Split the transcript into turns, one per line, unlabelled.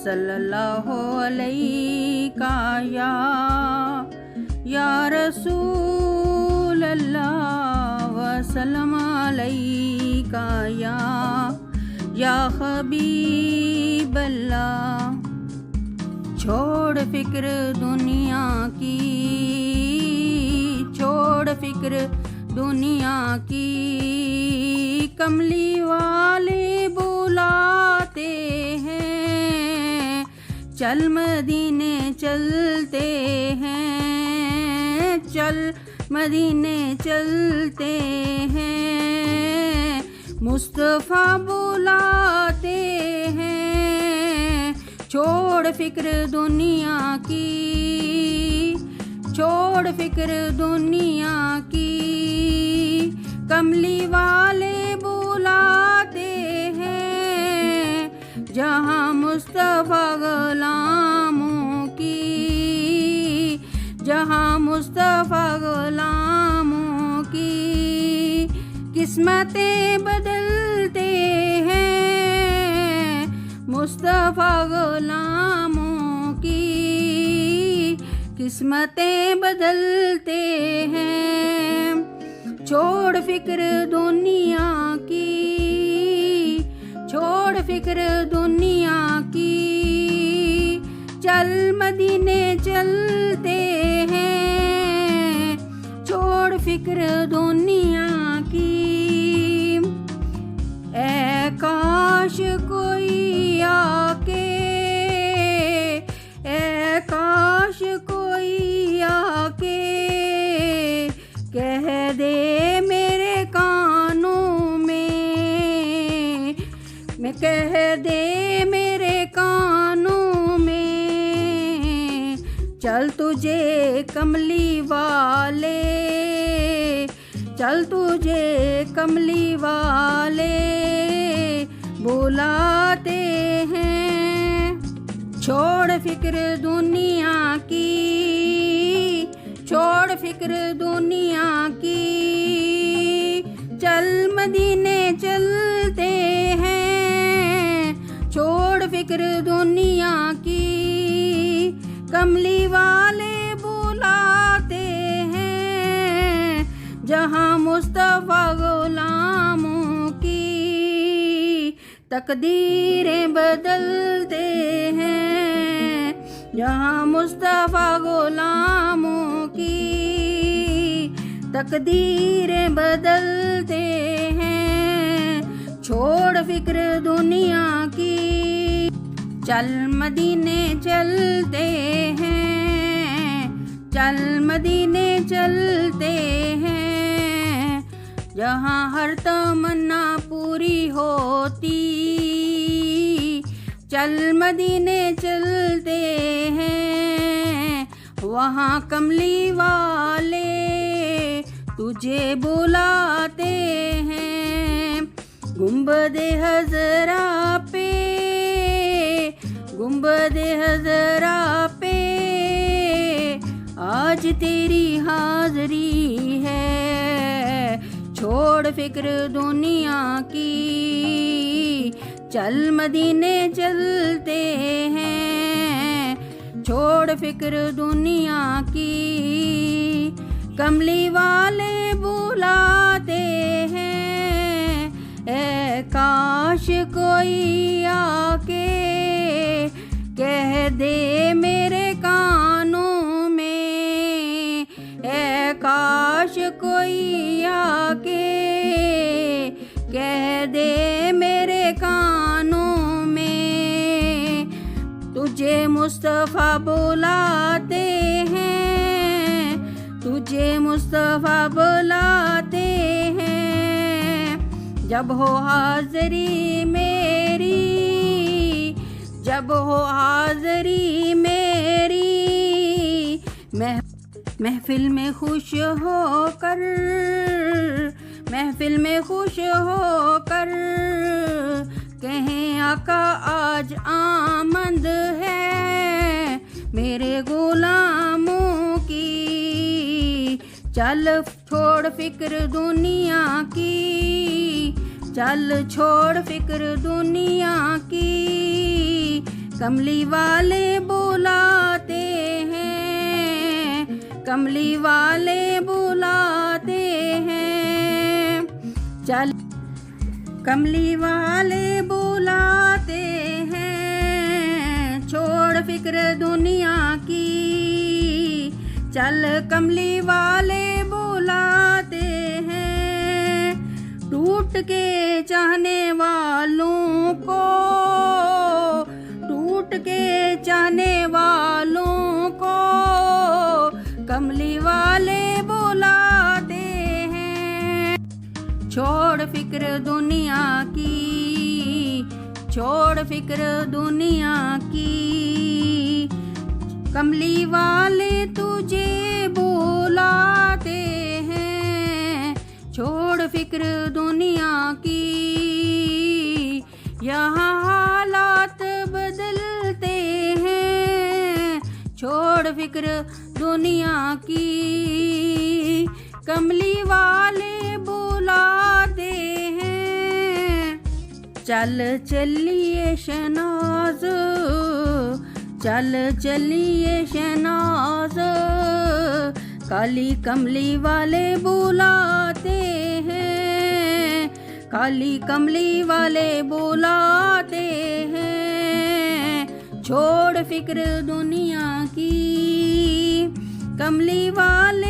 सल्लल्लाहु अलैका या रसूल अल्लाह वसल्लम अलैका या हबीब अल्लाह। छोड़ फिक्र दुनिया की, छोड़ फिक्र दुनिया की, कमली वाले बुलाते हैं, चल मदीने चलते हैं, चल मदीने चलते हैं, मुस्तफ़ा बुलाते हैं। छोड़ फिक्र दुनिया की, छोड़ फिक्र दुनिया की, कमली वाले बुलाते हैं, जहाँ मुस्तफ़ा गुलामों की, जहाँ मुस्तफ़ा गुलामों की किस्मतें बदलते हैं, मुस्तफ़ा गुलामों की किस्मतें बदलते हैं। छोड़ फिक्र दुनिया की, छोड़ फिक्र दुनिया की, चल मदीने चलते हैं, छोड़ फिक्र दुनिया की। ऐ काश कोई आके, ऐ काश कोई आके कह दे मेरे कानों में, मैं कह दे मेरे कानों में, चल तुझे कमली वाले, चल तुझे कमली वाले बुलाते हैं। छोड़ फिक्र दुनिया की, छोड़ फिक्र दुनिया की, चल मदीने चलते हैं, छोड़ फिक्र दुनिया की, कमली वाले बुलाते हैं, जहाँ मुस्तफ़ा गुलामों की तकदीरें बदलते हैं, जहाँ मुस्तफ़ा गुलामों की तकदीरें बदलते हैं। छोड़ फिक्र दुनिया की, चल मदीने चलते हैं, चल मदीने चलते हैं, जहाँ हर तमन्ना पूरी होती, चल मदीने चलते हैं, वहाँ कमली वाले तुझे बुलाते हैं। गुंबदे हज़रा पे, गुंबदे हज़रा पे आज तेरी हाज़री है। छोड़ फिक्र दुनिया की, चल मदीने चलते हैं, छोड़ फिक्र दुनिया की, कमली वाले बुलाते हैं। ऐ काश कोई आके कह दे मेरे कानों में, ऐ काश कोई आके कह दे मेरे कानों में, तुझे मुस्तफ़ा बुलाते हैं, तुझे मुस्तफ़ा बुलाते हैं। जब हो हाज़री मेरी, जब हो हाज़री मेरी, महफिल में खुश होकर, महफिल में खुश होकर कहें आका आज आमद है मेरे गुलामों की। चल छोड़ फिक्र दुनिया की, चल छोड़ फिक्र दुनिया की। कमली वाले बुलाते हैं, कमली वाले बुलाते हैं। चल कमली वाले बुलाते हैं, छोड़ फिक्र दुनिया की। चल कमली वाले बुलाते हैं, टूट के चाहने वालों को, टूट के चाहने वालों को कमली वाले बुलाते हैं। छोड़ फिक्र दुनिया की, छोड़ फिक्र दुनिया की, कमली वाले तुझे बुलाते हैं। छोड़ फिक्र दुनिया की, यहाँ हालात बदलते हैं। छोड़ फिक्र दुनिया की, कमली वाले बुलाते हैं। चल चलिए शहनाज, चल चलिए शहनाज, काली कमली वाले बुलाते हैं, काली कमली वाले बुलाते हैं। छोड़ फिक्र दुनिया की, कमली वाले